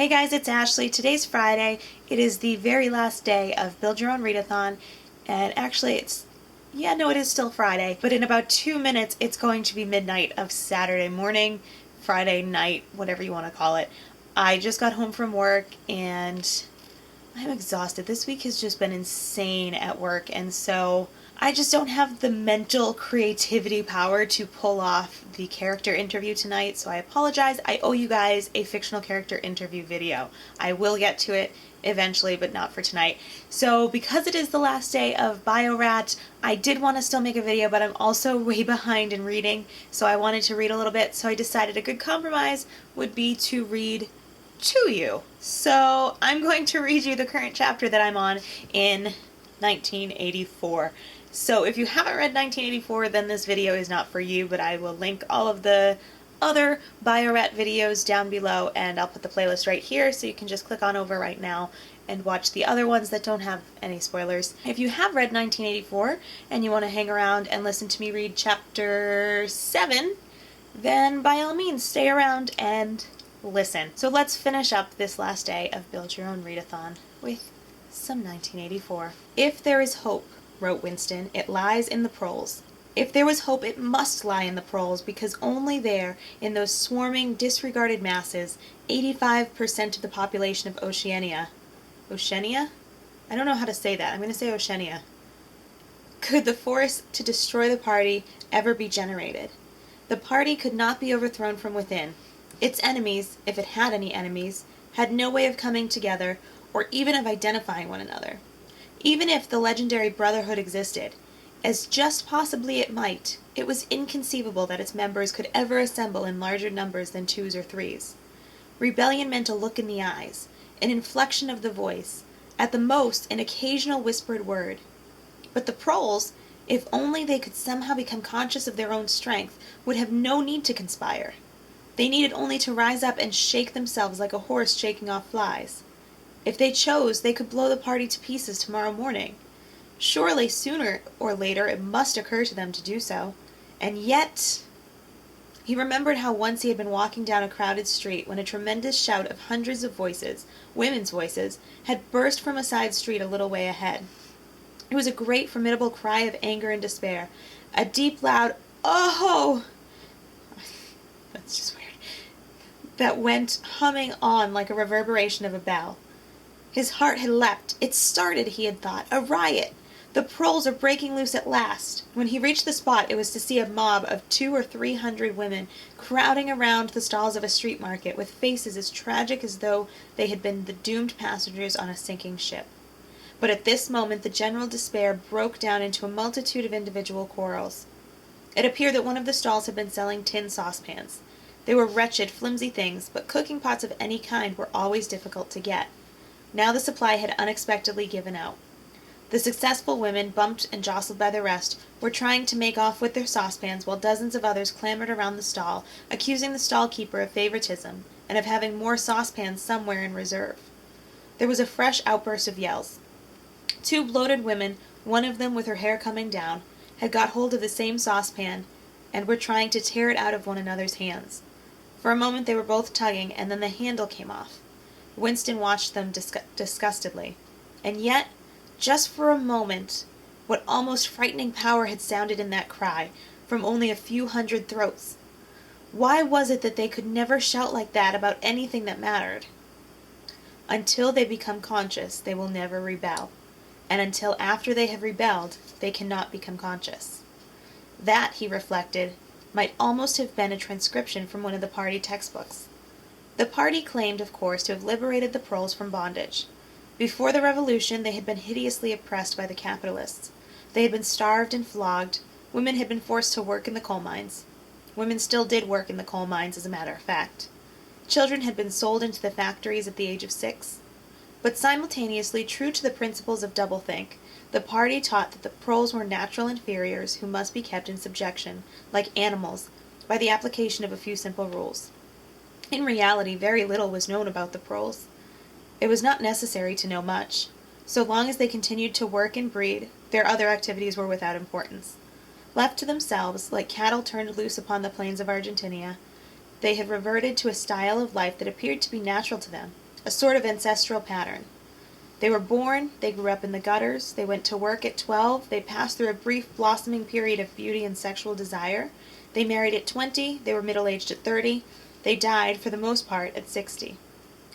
Hey guys, it's Ashley. Today's Friday. It is the very last day of Build Your Own Readathon, and actually it is still Friday, but in about 2 minutes it's going to be midnight of Saturday morning, Friday night, whatever you want to call it. I just got home from work and I'm exhausted. This week has just been insane at work, and so I just don't have the mental creativity power to pull off the character interview tonight, so I apologize. I owe you guys a fictional character interview video. I will get to it eventually, but not for tonight. So because it is the last day of BYORAT, I did want to still make a video, but I'm also way behind in reading, so I wanted to read a little bit, so I decided a good compromise would be to read to you. So I'm going to read you the current chapter that I'm on in 1984. So if you haven't read 1984, then this video is not for you, but I will link all of the other BYORAT videos down below, and I'll put the playlist right here so you can just click on over right now and watch the other ones that don't have any spoilers. If you have read 1984 and you want to hang around and listen to me read Chapter 7, then by all means stay around and listen. So let's finish up this last day of Build Your Own Readathon with some 1984. If there is hope, wrote Winston, it lies in the proles. If there was hope, it must lie in the proles, because only there, in those swarming, disregarded masses, 85% of the population of Oceania. Oceania? I don't know how to say that. I'm going to say Oceania. Could the force to destroy the party ever be generated? The party could not be overthrown from within. Its enemies, if it had any enemies, had no way of coming together or even of identifying one another. Even if the legendary Brotherhood existed, as just possibly it might, it was inconceivable that its members could ever assemble in larger numbers than 2s or 3s. Rebellion meant a look in the eyes, an inflection of the voice, at the most an occasional whispered word. But the proles, if only they could somehow become conscious of their own strength, would have no need to conspire. They needed only to rise up and shake themselves like a horse shaking off flies. If they chose, they could blow the party to pieces tomorrow morning. Surely, sooner or later, it must occur to them to do so. And yet... He remembered how once he had been walking down a crowded street when a tremendous shout of hundreds of voices, women's voices, had burst from a side street a little way ahead. It was a great, formidable cry of anger and despair. A deep, loud, "Oh!" That's just weird. That went humming on like a reverberation of a bell. His heart had leapt. It started, he had thought. A riot. The proles are breaking loose at last. When he reached the spot, it was to see a mob of 200 or 300 women crowding around the stalls of a street market with faces as tragic as though they had been the doomed passengers on a sinking ship. But at this moment the general despair broke down into a multitude of individual quarrels. It appeared that one of the stalls had been selling tin saucepans. They were wretched, flimsy things, but cooking pots of any kind were always difficult to get. Now the supply had unexpectedly given out. The successful women, bumped and jostled by the rest, were trying to make off with their saucepans, while dozens of others clamored around the stall, accusing the stall-keeper of favoritism, and of having more saucepans somewhere in reserve. There was a fresh outburst of yells. 2 bloated women, one of them with her hair coming down, had got hold of the same saucepan, and were trying to tear it out of one another's hands. For a moment they were both tugging, and then the handle came off. Winston watched them disgustedly. And yet, just for a moment, what almost frightening power had sounded in that cry, from only a few hundred throats. Why was it that they could never shout like that about anything that mattered? Until they become conscious, they will never rebel. And until after they have rebelled, they cannot become conscious. That, he reflected, might almost have been a transcription from one of the party textbooks. The party claimed, of course, to have liberated the proles from bondage. Before the revolution, they had been hideously oppressed by the capitalists. They had been starved and flogged. Women had been forced to work in the coal mines. Women still did work in the coal mines, as a matter of fact. Children had been sold into the factories at the age of 6. But simultaneously, true to the principles of doublethink, the party taught that the proles were natural inferiors who must be kept in subjection, like animals, by the application of a few simple rules. In reality, very little was known about the proles. It was not necessary to know much. So long as they continued to work and breed, their other activities were without importance. Left to themselves, like cattle turned loose upon the plains of Argentina, they had reverted to a style of life that appeared to be natural to them, a sort of ancestral pattern. They were born, they grew up in the gutters, they went to work at 12, they passed through a brief blossoming period of beauty and sexual desire, they married at 20, they were middle-aged at 30, they died, for the most part, at 60.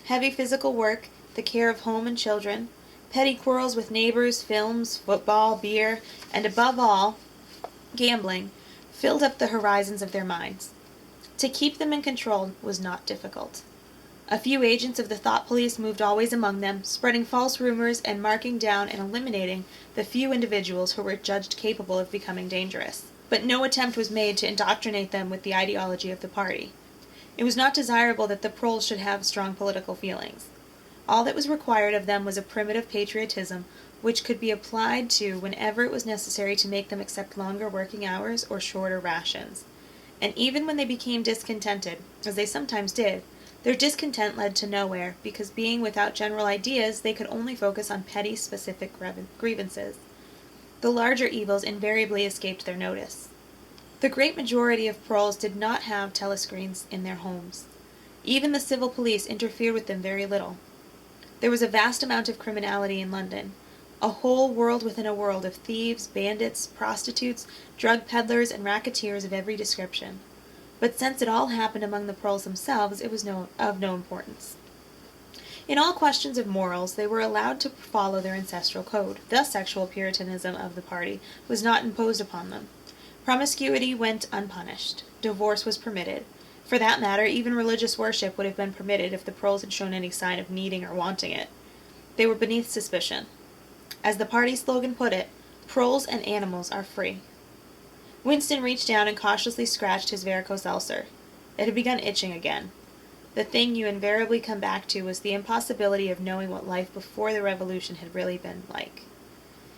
Heavy physical work, the care of home and children, petty quarrels with neighbors, films, football, beer, and above all, gambling, filled up the horizons of their minds. To keep them in control was not difficult. A few agents of the thought police moved always among them, spreading false rumors and marking down and eliminating the few individuals who were judged capable of becoming dangerous. But no attempt was made to indoctrinate them with the ideology of the party. It was not desirable that the proles should have strong political feelings. All that was required of them was a primitive patriotism which could be applied to whenever it was necessary to make them accept longer working hours or shorter rations. And even when they became discontented, as they sometimes did, their discontent led to nowhere, because being without general ideas, they could only focus on petty, specific grievances. The larger evils invariably escaped their notice. The great majority of proles did not have telescreens in their homes. Even the civil police interfered with them very little. There was a vast amount of criminality in London, a whole world within a world of thieves, bandits, prostitutes, drug peddlers, and racketeers of every description. But since it all happened among the proles themselves, it was of no importance. In all questions of morals, they were allowed to follow their ancestral code. The sexual puritanism of the party was not imposed upon them. Promiscuity went unpunished. Divorce was permitted. For that matter, even religious worship would have been permitted if the proles had shown any sign of needing or wanting it. They were beneath suspicion. As the party slogan put it, proles and animals are free. Winston reached down and cautiously scratched his varicose ulcer. It had begun itching again. The thing you invariably come back to was the impossibility of knowing what life before the Revolution had really been like.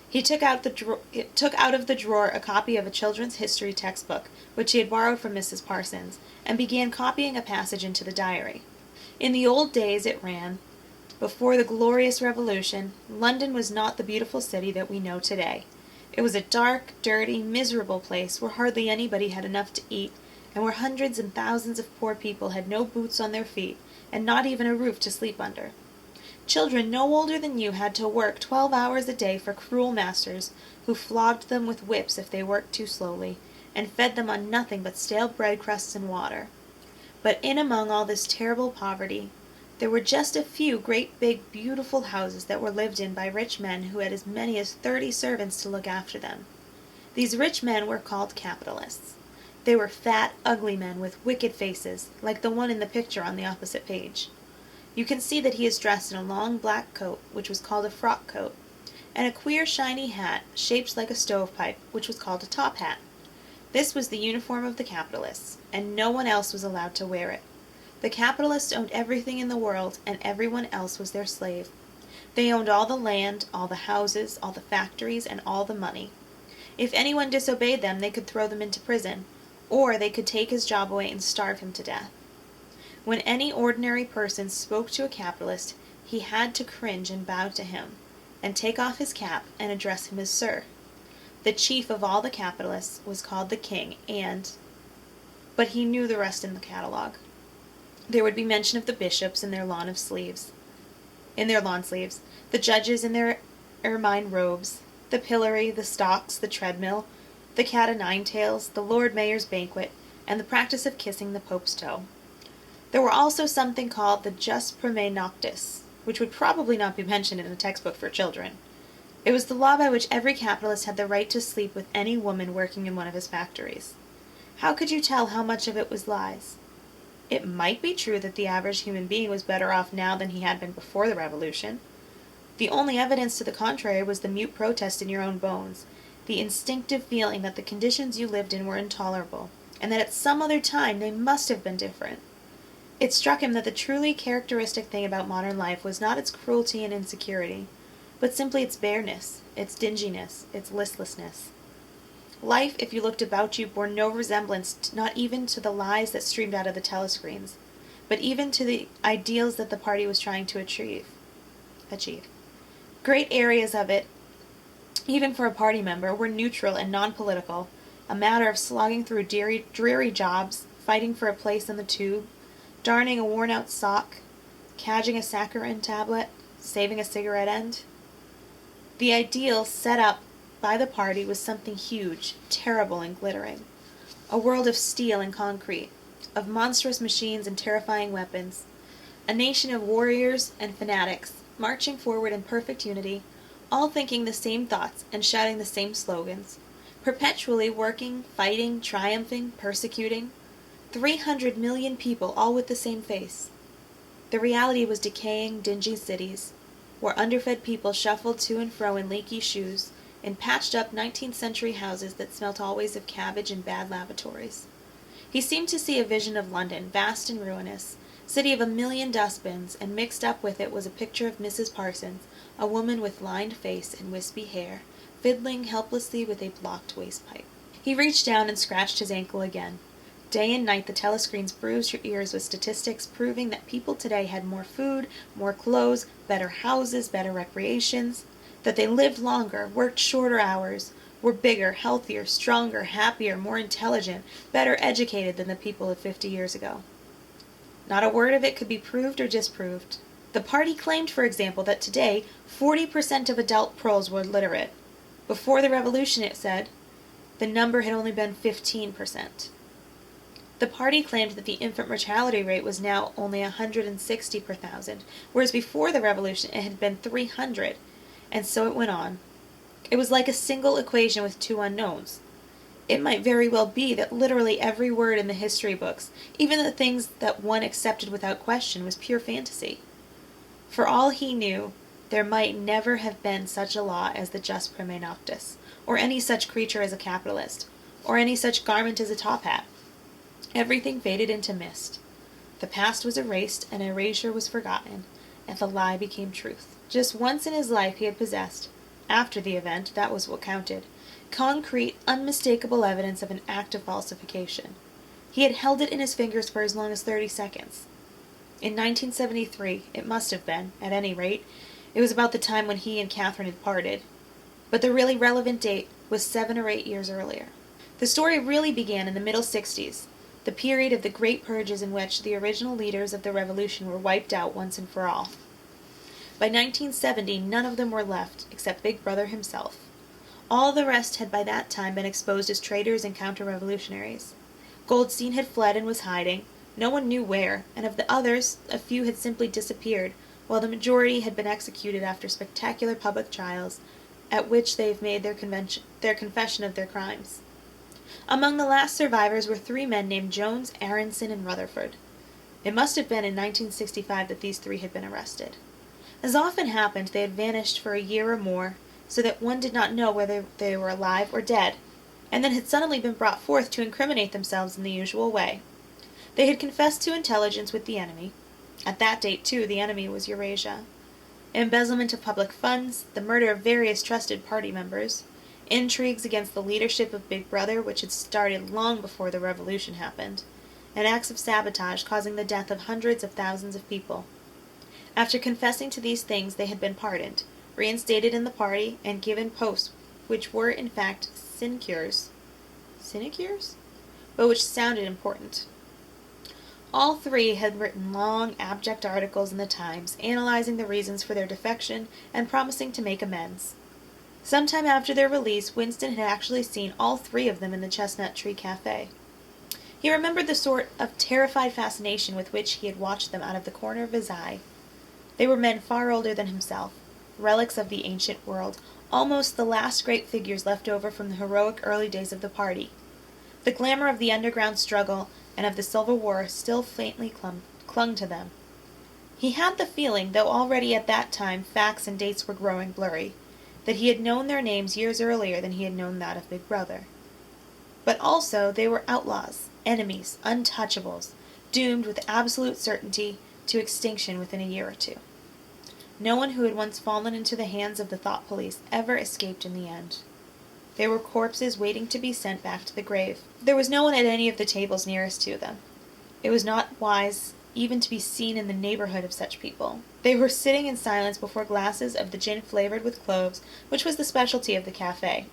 He took out of the drawer a copy of a children's history textbook, which he had borrowed from Mrs. Parsons, and began copying a passage into the diary. In the old days, it ran, before the glorious Revolution, London was not the beautiful city that we know today. It was a dark, dirty, miserable place where hardly anybody had enough to eat, and where hundreds and thousands of poor people had no boots on their feet, and not even a roof to sleep under. Children no older than you had to work 12 hours a day for cruel masters, who flogged them with whips if they worked too slowly, and fed them on nothing but stale bread crusts and water. But in among all this terrible poverty, there were just a few great big beautiful houses that were lived in by rich men who had as many as 30 servants to look after them. These rich men were called capitalists. They were fat, ugly men with wicked faces, like the one in the picture on the opposite page. You can see that he is dressed in a long black coat, which was called a frock coat, and a queer shiny hat, shaped like a stovepipe, which was called a top hat. This was the uniform of the capitalists, and no one else was allowed to wear it. The capitalists owned everything in the world, and everyone else was their slave. They owned all the land, all the houses, all the factories, and all the money. If anyone disobeyed them, they could throw them into prison, or they could take his job away and starve him to death. When any ordinary person spoke to a capitalist, he had to cringe and bow to him, and take off his cap and address him as Sir. The chief of all the capitalists was called the king, but he knew the rest in the catalogue. There would be mention of the bishops in their lawn sleeves, the judges in their ermine robes, the pillory, the stocks, the treadmill, the cat-o'-nine-tails, the Lord Mayor's banquet, and the practice of kissing the Pope's toe. There were also something called the jus primae noctis, which would probably not be mentioned in a textbook for children. It was the law by which every capitalist had the right to sleep with any woman working in one of his factories. How could you tell how much of it was lies? It might be true that the average human being was better off now than he had been before the Revolution. The only evidence to the contrary was the mute protest in your own bones, the instinctive feeling that the conditions you lived in were intolerable, and that at some other time they must have been different. It struck him that the truly characteristic thing about modern life was not its cruelty and insecurity, but simply its bareness, its dinginess, its listlessness. Life, if you looked about you, bore no resemblance not even to the lies that streamed out of the telescreens, but even to the ideals that the party was trying to achieve. Great areas of it, even for a party member, were neutral and non-political, a matter of slogging through dreary jobs, fighting for a place in the tube, darning a worn-out sock, catching a saccharin tablet, saving a cigarette end. The ideal set up by the party was something huge, terrible, and glittering. A world of steel and concrete, of monstrous machines and terrifying weapons. A nation of warriors and fanatics, marching forward in perfect unity, all thinking the same thoughts and shouting the same slogans, perpetually working, fighting, triumphing, persecuting. 300 million people, all with the same face. The reality was decaying, dingy cities, where underfed people shuffled to and fro in leaky shoes, in patched-up 19th century houses that smelt always of cabbage and bad lavatories. He seemed to see a vision of London, vast and ruinous, city of a million dustbins, and mixed up with it was a picture of Mrs. Parsons, a woman with lined face and wispy hair, fiddling helplessly with a blocked waste-pipe. He reached down and scratched his ankle again. Day and night the telescreens bruised your ears with statistics proving that people today had more food, more clothes, better houses, better recreations, that they lived longer, worked shorter hours, were bigger, healthier, stronger, happier, more intelligent, better educated than the people of 50 years ago. Not a word of it could be proved or disproved. The party claimed, for example, that today 40% of adult proles were literate. Before the revolution, it said, the number had only been 15%. The party claimed that the infant mortality rate was now only 160 per thousand, whereas before the revolution it had been 300, and so it went on. It was like a single equation with two unknowns. It might very well be that literally every word in the history books, even the things that one accepted without question, was pure fantasy. For all he knew, there might never have been such a law as the jus primae noctis, or any such creature as a capitalist, or any such garment as a top hat. Everything faded into mist. The past was erased, and erasure was forgotten, and the lie became truth. Just once in his life he had possessed, after the event, that was what counted, concrete, unmistakable evidence of an act of falsification. He had held it in his fingers for as long as 30 seconds. In 1973, it must have been, at any rate. It was about the time when he and Catherine had parted. But the really relevant date was 7 or 8 years earlier. The story really began in the middle 60s, the period of the great purges in which the original leaders of the revolution were wiped out once and for all. By 1970, none of them were left, except Big Brother himself. All the rest had by that time been exposed as traitors and counter-revolutionaries. Goldstein had fled and was hiding, no one knew where, and of the others, a few had simply disappeared, while the majority had been executed after spectacular public trials, at which they have made their confession of their crimes. Among the last survivors were 3 men named Jones, Aronson, and Rutherford. It must have been in 1965 that these 3 had been arrested. As often happened, they had vanished for a year or more, so that one did not know whether they were alive or dead, and then had suddenly been brought forth to incriminate themselves in the usual way. They had confessed to intelligence with the enemy. At that date, too, the enemy was Eurasia. Embezzlement of public funds, the murder of various trusted party members, intrigues against the leadership of Big Brother, which had started long before the revolution happened, and acts of sabotage causing the death of hundreds of thousands of people. After confessing to these things, they had been pardoned, reinstated in the party, and given posts which were, in fact, sinecures, but which sounded important. All 3 had written long, abject articles in the Times, analyzing the reasons for their defection and promising to make amends. Sometime after their release, Winston had actually seen all 3 of them in the Chestnut Tree Cafe. He remembered the sort of terrified fascination with which he had watched them out of the corner of his eye. They were men far older than himself, relics of the ancient world, almost the last great figures left over from the heroic early days of the party. The glamour of the underground struggle and of the Civil War still faintly clung to them. He had the feeling, though already at that time facts and dates were growing blurry, that he had known their names years earlier than he had known that of Big Brother. But also they were outlaws, enemies, untouchables, doomed with absolute certainty to extinction within a year or 2. No one who had once fallen into the hands of the thought police ever escaped in the end. They were corpses waiting to be sent back to the grave. There was no one at any of the tables nearest to them. It was not wise even to be seen in the neighborhood of such people. They were sitting in silence before glasses of the gin flavored with cloves, which was the specialty of the cafe.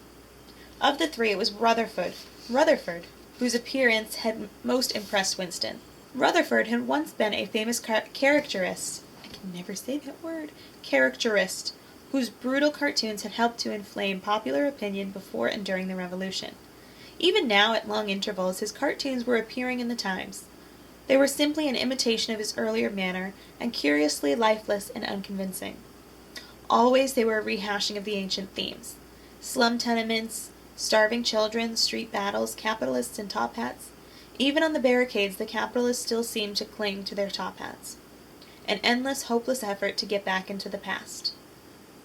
Of the 3, it was Rutherford, whose appearance had most impressed Winston. Rutherford had once been a famous caricaturist, can never say that word, caricaturist, whose brutal cartoons had helped to inflame popular opinion before and during the Revolution. Even now, at long intervals, his cartoons were appearing in the Times. They were simply an imitation of his earlier manner, and curiously lifeless and unconvincing. Always they were a rehashing of the ancient themes. Slum tenements, starving children, street battles, capitalists in top hats. Even on the barricades, the capitalists still seemed to cling to their top hats. An endless, hopeless effort to get back into the past.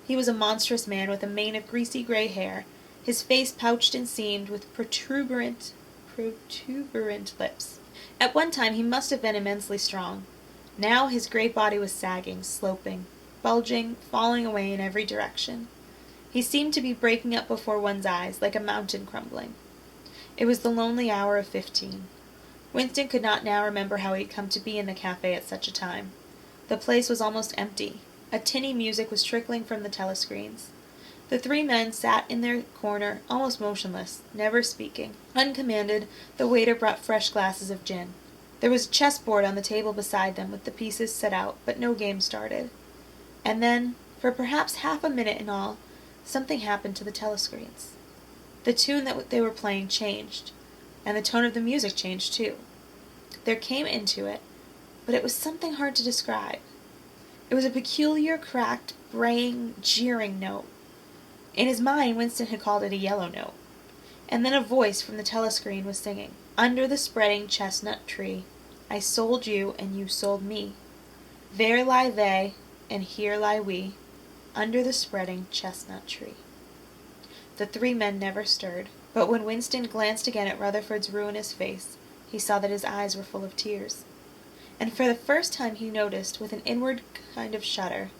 He was a monstrous man with a mane of greasy gray hair, his face pouched and seamed with protuberant lips. At one time he must have been immensely strong. Now his great body was sagging, sloping, bulging, falling away in every direction. He seemed to be breaking up before one's eyes, like a mountain crumbling. It was the lonely hour of 15. Winston could not now remember how he had come to be in the cafe at such a time. The place was almost empty. A tinny music was trickling from the telescreens. The three men sat in their corner, almost motionless, never speaking. Uncommanded, the waiter brought fresh glasses of gin. There was a chessboard on the table beside them, with the pieces set out, but no game started. And then, for perhaps half a minute in all, something happened to the telescreens. The tune that they were playing changed, and the tone of the music changed too. There came into it, but it was something hard to describe. It was a peculiar, cracked, braying, jeering note. In his mind, Winston had called it a yellow note. And then a voice from the telescreen was singing, "Under the spreading chestnut tree, I sold you and you sold me. There lie they, and here lie we, under the spreading chestnut tree." The three men never stirred, but when Winston glanced again at Rutherford's ruinous face, he saw that his eyes were full of tears. And for the first time he noticed, with an inward kind of shudder,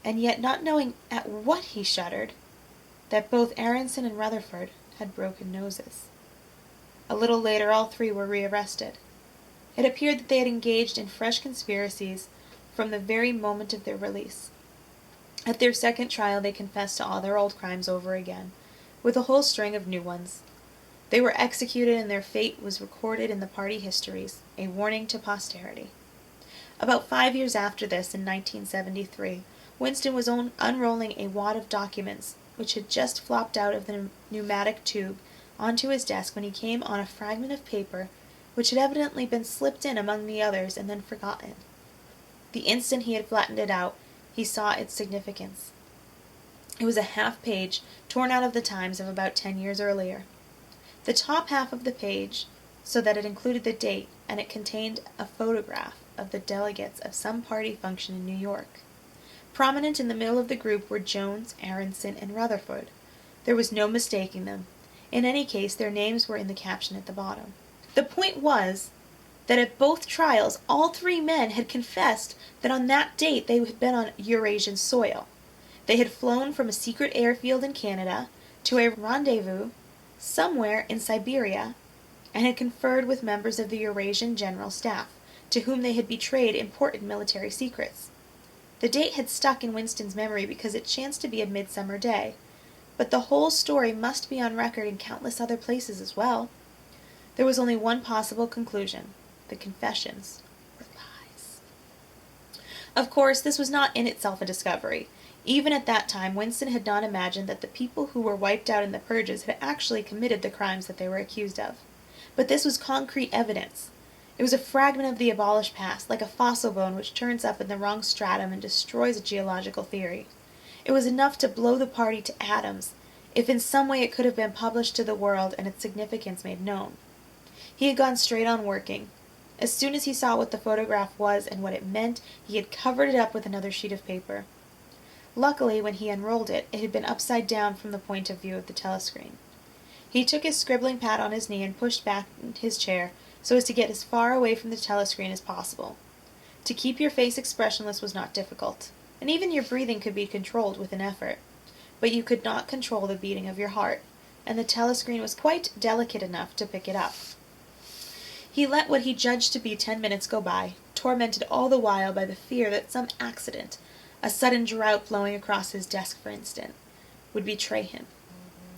and yet not knowing at what he shuddered, that both Aronson and Rutherford had broken noses. A little later all three were rearrested. It appeared that they had engaged in fresh conspiracies from the very moment of their release. At their second trial they confessed to all their old crimes over again, with a whole string of new ones. They were executed, and their fate was recorded in the party histories, a warning to posterity. About 5 years after this, in 1973, Winston was unrolling a wad of documents which had just flopped out of the pneumatic tube onto his desk when he came on a fragment of paper which had evidently been slipped in among the others and then forgotten. The instant he had flattened it out, he saw its significance. It was a half-page torn out of the Times of about 10 years earlier. The top half of the page, so that it included the date, and it contained a photograph of the delegates of some party function in New York. Prominent in the middle of the group were Jones, Aronson, and Rutherford. There was no mistaking them. In any case, their names were in the caption at the bottom. The point was that at both trials all three men had confessed that on that date they had been on Eurasian soil. They had flown from a secret airfield in Canada to a rendezvous somewhere in Siberia, and had conferred with members of the Eurasian General Staff, to whom they had betrayed important military secrets. The date had stuck in Winston's memory because it chanced to be a midsummer day, but the whole story must be on record in countless other places as well. There was only one possible conclusion: the confessions were lies. Of course, this was not in itself a discovery. Even at that time, Winston had not imagined that the people who were wiped out in the purges had actually committed the crimes that they were accused of. But this was concrete evidence. It was a fragment of the abolished past, like a fossil bone which turns up in the wrong stratum and destroys a geological theory. It was enough to blow the party to atoms, if in some way it could have been published to the world and its significance made known. He had gone straight on working. As soon as he saw what the photograph was and what it meant, he had covered it up with another sheet of paper. Luckily, when he unrolled it, it had been upside down from the point of view of the telescreen. He took his scribbling pad on his knee and pushed back his chair so as to get as far away from the telescreen as possible. To keep your face expressionless was not difficult, and even your breathing could be controlled with an effort. But you could not control the beating of your heart, and the telescreen was quite delicate enough to pick it up. He let what he judged to be 10 minutes go by, tormented all the while by the fear that some accident, a sudden drought blowing across his desk for instance, would betray him.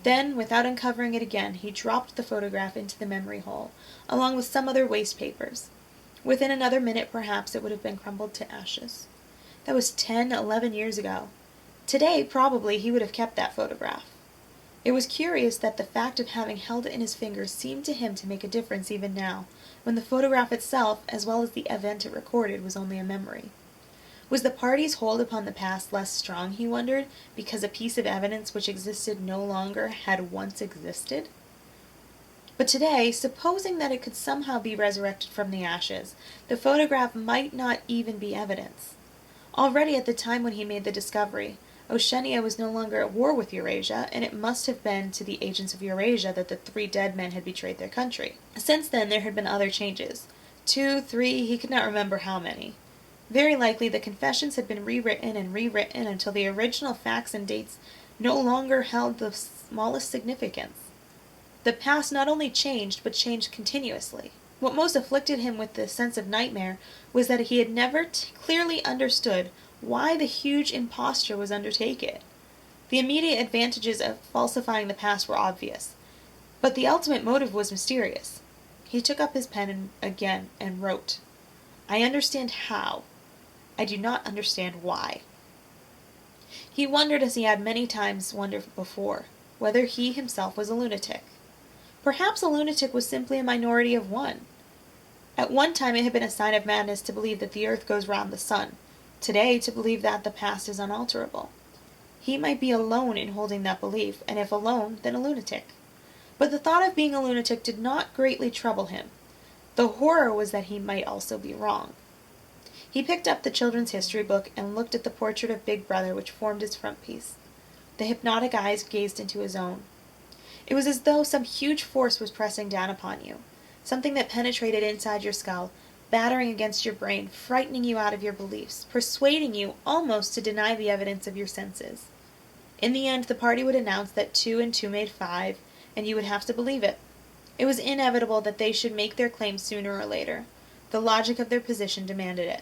Then, without uncovering it again, he dropped the photograph into the memory hole, along with some other waste papers. Within another minute, perhaps, it would have been crumbled to ashes. That was 10, 11 years ago. Today, probably, he would have kept that photograph. It was curious that the fact of having held it in his fingers seemed to him to make a difference even now, when the photograph itself, as well as the event it recorded, was only a memory. Was the party's hold upon the past less strong, he wondered, because a piece of evidence which existed no longer had once existed? But today, supposing that it could somehow be resurrected from the ashes, the photograph might not even be evidence. Already at the time when he made the discovery, Oceania was no longer at war with Eurasia, and it must have been to the agents of Eurasia that the 3 dead men had betrayed their country. Since then, there had been other changes. 2, 3, he could not remember how many. Very likely the confessions had been rewritten and rewritten until the original facts and dates no longer held the smallest significance. The past not only changed, but changed continuously. What most afflicted him with the sense of nightmare was that he had never clearly understood why the huge imposture was undertaken. The immediate advantages of falsifying the past were obvious, but the ultimate motive was mysterious. He took up his pen again and wrote, "I understand how. I do not understand why." He wondered, as he had many times wondered before, whether he himself was a lunatic. Perhaps a lunatic was simply a minority of one. At one time it had been a sign of madness to believe that the earth goes round the sun. Today, to believe that the past is unalterable. He might be alone in holding that belief, and if alone, then a lunatic. But the thought of being a lunatic did not greatly trouble him. The horror was that he might also be wrong. He picked up the children's history book and looked at the portrait of Big Brother which formed its frontispiece. The hypnotic eyes gazed into his own. It was as though some huge force was pressing down upon you, something that penetrated inside your skull, battering against your brain, frightening you out of your beliefs, persuading you almost to deny the evidence of your senses. In the end, the party would announce that 2 and 2 made 5, and you would have to believe it. It was inevitable that they should make their claim sooner or later. The logic of their position demanded it.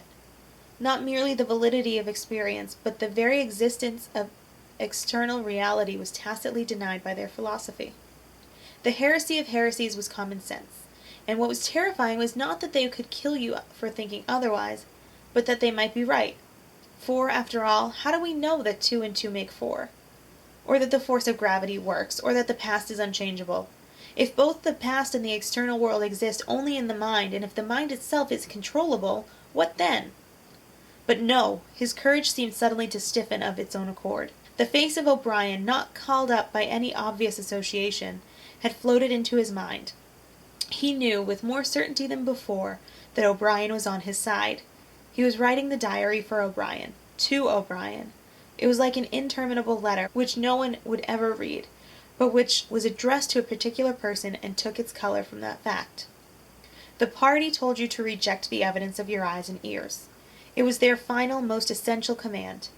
Not merely the validity of experience, but the very existence of external reality was tacitly denied by their philosophy. The heresy of heresies was common sense. And what was terrifying was not that they could kill you for thinking otherwise, but that they might be right. For, after all, how do we know that 2 and 2 make 4? Or that the force of gravity works, or that the past is unchangeable? If both the past and the external world exist only in the mind, and if the mind itself is controllable, what then? But no, his courage seemed suddenly to stiffen of its own accord. The face of O'Brien, not called up by any obvious association, had floated into his mind. He knew, with more certainty than before, that O'Brien was on his side. He was writing the diary for O'Brien, to O'Brien. It was like an interminable letter, which no one would ever read, but which was addressed to a particular person and took its color from that fact. The party told you to reject the evidence of your eyes and ears. It was their final, most essential command.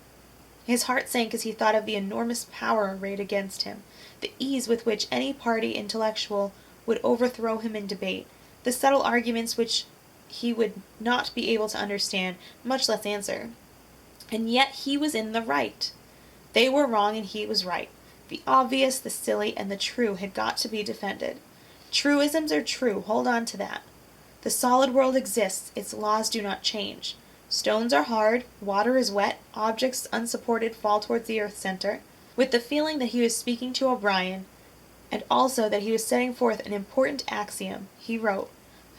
His heart sank as he thought of the enormous power arrayed against him, the ease with which any party intellectual would overthrow him in debate, the subtle arguments which he would not be able to understand, much less answer. And yet he was in the right. They were wrong and he was right. The obvious, the silly, and the true had got to be defended. Truisms are true, hold on to that. The solid world exists, its laws do not change. Stones are hard, water is wet, objects unsupported fall towards the earth's center. With the feeling that he was speaking to O'Brien, and also that he was setting forth an important axiom, he wrote,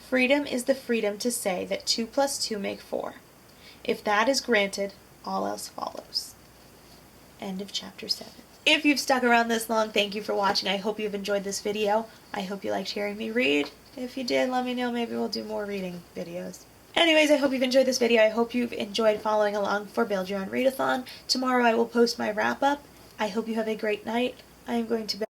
"Freedom is the freedom to say that 2 plus 2 make 4. If that is granted, all else follows." End of Chapter 7. If you've stuck around this long, thank you for watching. I hope you've enjoyed this video. I hope you liked hearing me read. If you did, let me know. Maybe we'll do more reading videos. Anyways, I hope you've enjoyed this video. I hope you've enjoyed following along for Build Your Own Readathon. Tomorrow I will post my wrap-up. I hope you have a great night. I am going to bed.